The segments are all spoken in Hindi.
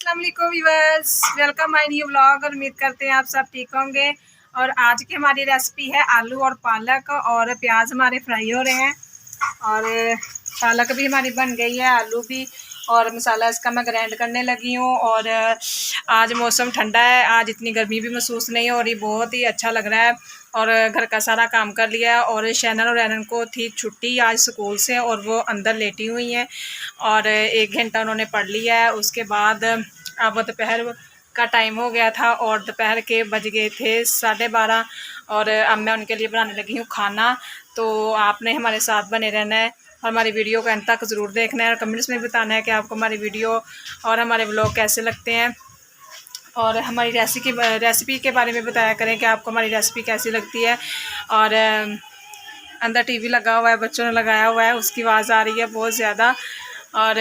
अस्सलाम वालेकुम viewers, welcome my new vlog. और उम्मीद करते हैं आप सब ठीक होंगे। और आज की हमारी रेसिपी है आलू और पालक, और प्याज हमारे फ्राई हो रहे हैं और पालक भी हमारी बन गई है, आलू भी, और मसाला इसका मैं ग्राइंड करने लगी हूँ। और आज मौसम ठंडा है, आज इतनी गर्मी भी महसूस नहीं हो रही, बहुत ही अच्छा लग रहा है। और घर का सारा काम कर लिया है। और शैनन और रैनन को थी छुट्टी आज स्कूल से, और वो अंदर लेटी हुई हैं और 1 घंटा उन्होंने पढ़ लिया है। उसके बाद अब दोपहर का टाइम हो गया था और दोपहर के बज गए थे 12:30, और अब मैं उनके लिए बनाने लगी हूँ खाना। तो आपने हमारे साथ बने रहना है, हमारी वीडियो को अंत तक ज़रूर देखना है और कमेंट्स में बताना है कि आपको हमारी वीडियो और हमारे व्लॉग कैसे लगते हैं। और हमारी रेसिपी के बारे में बताया करें कि आपको हमारी रेसिपी कैसी लगती है। और अंदर टीवी लगा हुआ है, बच्चों ने लगाया हुआ है, उसकी आवाज़ आ रही है बहुत ज़्यादा। और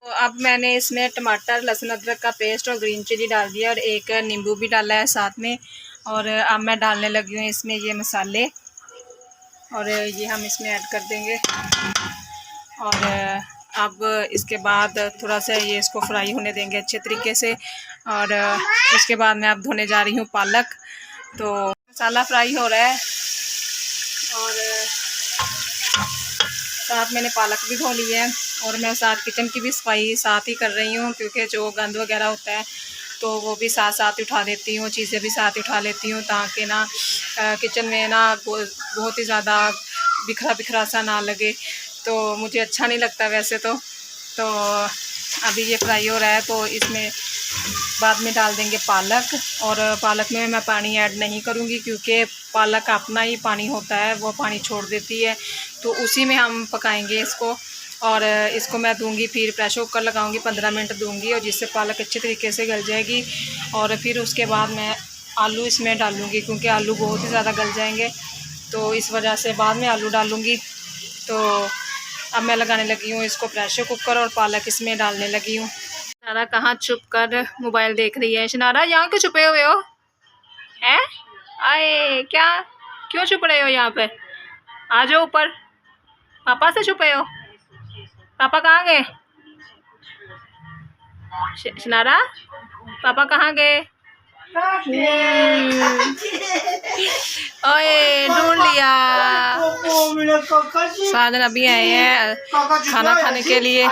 तो अब मैंने इसमें टमाटर, लहसुन, अदरक का पेस्ट और ग्रीन चिली डाल दिया और एक नींबू भी डाला है साथ में। और अब मैं डालने लगी हूँ इसमें ये मसाले, और ये हम इसमें ऐड कर देंगे। और अब इसके बाद थोड़ा सा ये इसको फ्राई होने देंगे अच्छे तरीके से। और उसके बाद मैं अब धोने जा रही हूँ पालक। तो मसाला फ्राई हो रहा है और साथ मैंने पालक भी धो ली है, और मैं साथ किचन की भी सफाई साथ ही कर रही हूँ, क्योंकि जो गंद वगैरह होता है तो वो भी साथ साथ उठा देती हूँ, चीज़ें भी साथ उठा लेती हूँ, ताकि ना किचन में ना बहुत ही ज़्यादा बिखरा बिखरा सा ना लगे। तो मुझे अच्छा नहीं लगता वैसे तो अभी ये फ्राई हो रहा है, तो इसमें बाद में डाल देंगे पालक। और पालक में मैं पानी ऐड नहीं करूँगी, क्योंकि पालक अपना ही पानी होता है, वो पानी छोड़ देती है, तो उसी में हम पकाएंगे इसको। और इसको मैं दूंगी, फिर प्रेशर कुकर लगाऊंगी, 15 मिनट दूंगी, और जिससे पालक अच्छे तरीके से गल जाएगी। और फिर उसके बाद मैं आलू इसमें डालूँगी, क्योंकि आलू बहुत ही ज़्यादा गल जाएंगे, तो इस वजह से बाद में आलू डालूँगी। तो अब मैं लगाने लगी हूँ इसको प्रेशर कुकर, और पालक इसमें डालने लगी हूँ। शनारा कहाँ छुप कर मोबाइल देख रही है। शनारा, यहाँ क्यों छुपे हुए हो? हैं? आए क्या, क्यों छुप रहे हो यहाँ पे? आ जाओ ऊपर। पापा से छुपे हो? पापा कहाँ गए? शनारा, पापा कहाँ गए? ओए, ढूंढ लिया। साजन अभी आए हैं खाना खाने के लिए,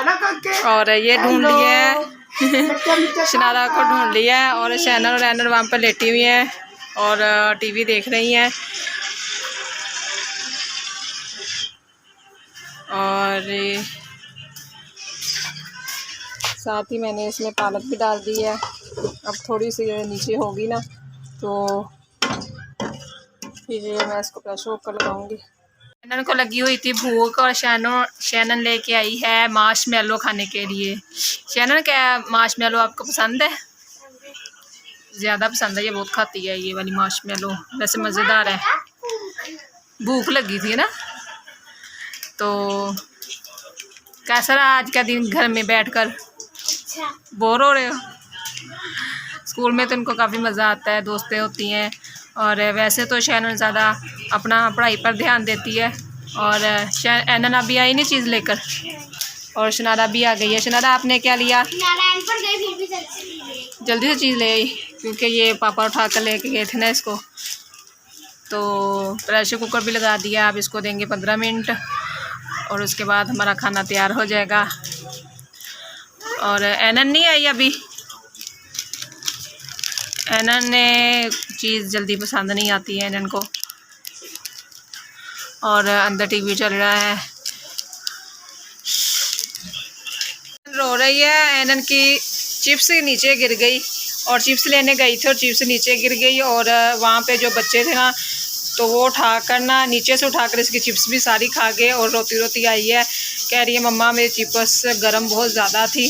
और ये ढूंढ लिया है। शनारा को ढूंढ लिया है, और शैनन और रैनन वहाँ पर लेटी हुई हैं और टीवी देख रही हैं। और साथ ही मैंने इसमें पालक भी डाल दी है। अब थोड़ी सी नीचे होगी ना, तो फिर मैं इसको प्रेशर कुकर लगाऊंगी। शैनन को लगी हुई थी भूख, और शैनन लेके आई है मार्शमेलो खाने के लिए। शैनन, क्या मार्शमेलो आपको पसंद है? ज़्यादा पसंद है, ये बहुत खाती है ये वाली मार्शमेलो, वैसे मज़ेदार है। भूख लगी थी ना। तो कैसा रहा आज का दिन घर में बैठकर? बोर हो रहे हो? स्कूल में तो इनको काफ़ी मज़ा आता है, दोस्तें होती हैं। और वैसे तो शैनन ज़्यादा अपना पढ़ाई पर ध्यान देती है। और एनन अभी आई नहीं चीज़ लेकर, और शनारा भी आ गई है। शनारा, आपने क्या लिया? जल्दी से चीज़ ले आई, क्योंकि ये पापा उठा कर लेके गए थे ना इसको। तो प्रेशर कुकर भी लगा दिया, अब इसको देंगे 15 मिनट, और उसके बाद हमारा खाना तैयार हो जाएगा। और एनन नहीं आई अभी। एनन ने चीज़ जल्दी पसंद नहीं आती है एनन को। और अंदर टीवी चल रहा है। रो रही है। एनन की चिप्स नीचे गिर गई, और चिप्स लेने गई थी और चिप्स नीचे गिर गई। और वहाँ पे जो बच्चे थे ना, तो वो उठाकर ना, नीचे से उठाकर इसकी चिप्स भी सारी खा गए, और रोती रोती आई है, कह रही है मम्मा मेरी चिप्स गर्म बहुत ज़्यादा थी,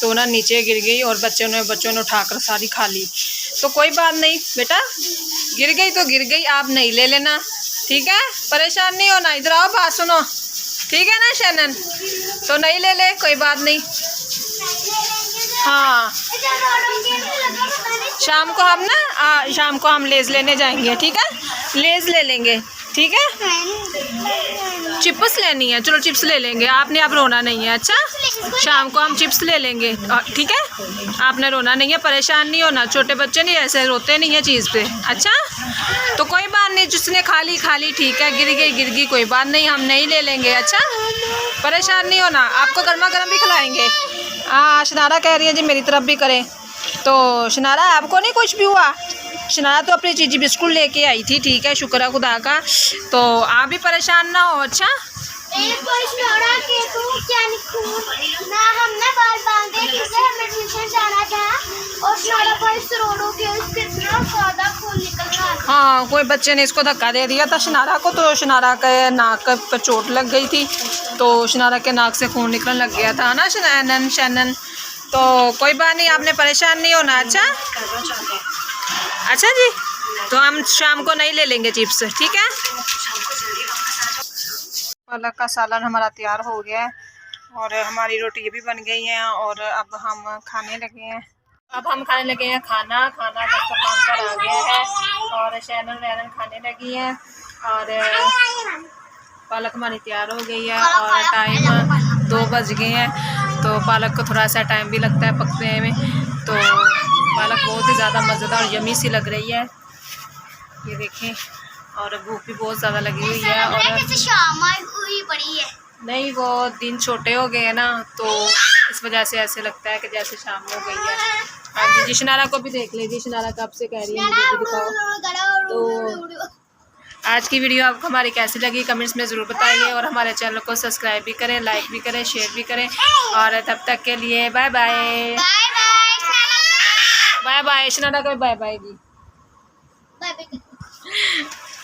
तो ना नीचे गिर गई, और बच्चों ने उठाकर सारी खा ली। तो कोई बात नहीं बेटा, गिर गई तो गिर गई, आप नहीं ले लेना, ठीक है? परेशान नहीं होना। इधर आओ, बात सुनो, ठीक है ना शैनन? तो नहीं ले ले, कोई बात नहीं। हाँ, शाम को हम लेज़ लेने जाएंगे, ठीक है? लेज़ ले लेंगे। ठीक है। चिप्स लेनी है, चलो चिप्स ले लेंगे, आपने अब रोना नहीं है। अच्छा, शाम को हम चिप्स ले लेंगे, ठीक है। आपने रोना नहीं है, परेशान नहीं होना, छोटे बच्चे नहीं ऐसे रोते नहीं है चीज़ पे। अच्छा, तो कोई बात नहीं, जिसने खा ली ठीक है, गिर गई कोई बात नहीं, हम नहीं ले लेंगे। अच्छा, परेशान नहीं होना, आपको गर्मा गर्म भी खिलाएंगे। हाँ, शनारा कह रही है जी मेरी तरफ भी करें, तो शनारा आपको नहीं कुछ भी हुआ? शनारा तो अपनी चीज़ी बिस्कुट लेके आई थी, ठीक है, शुक्र है खुदा का, तो आप भी परेशान ना हो। अच्छा, हाँ, कोई बच्चे ने इसको धक्का दे दिया था शनारा को, तो शनारा के नाक पर चोट लग गई थी, तो शनारा के नाक से खून निकलने लग गया था ना शनन। तो कोई बात नहीं, आपने परेशान नहीं होना। अच्छा जी, तो हम शाम को नहीं ले लेंगे चिप्स, ठीक है। पालक का सालन हमारा तैयार हो गया है और हमारी रोटी भी बन गई है और अब हम खाने लगे हैं। खाना दस्तरखान पर आ गया है और शैनन खाने लगी है और पालक हमारी तैयार हो गई है और टाइम 2 बज गए हैं, तो पालक को थोड़ा सा टाइम भी लगता है पकने में, तो पालक बहुत ही ज़्यादा मज़ेदार और यमी सी लग रही है, ये देखें, और भूख भी बहुत ज़्यादा लगी हुई है। और शाम हुई पड़ी है, नहीं, वो दिन छोटे हो गए हैं ना, तो इस वजह से ऐसे लगता है कि जैसे शाम हो गई है। हाँ जी, शनारा को भी देख लीजिए, शनारा कब से कह रही है मुझे भी दिखाओ। तो आज की वीडियो आपको हमारी कैसी लगी कमेंट्स में ज़रूर बताइए और हमारे चैनल को सब्सक्राइब भी करें, लाइक भी करें, शेयर भी करें, और तब तक के लिए बाय बाय। बाय बाय शनारा को बाय बाय जी।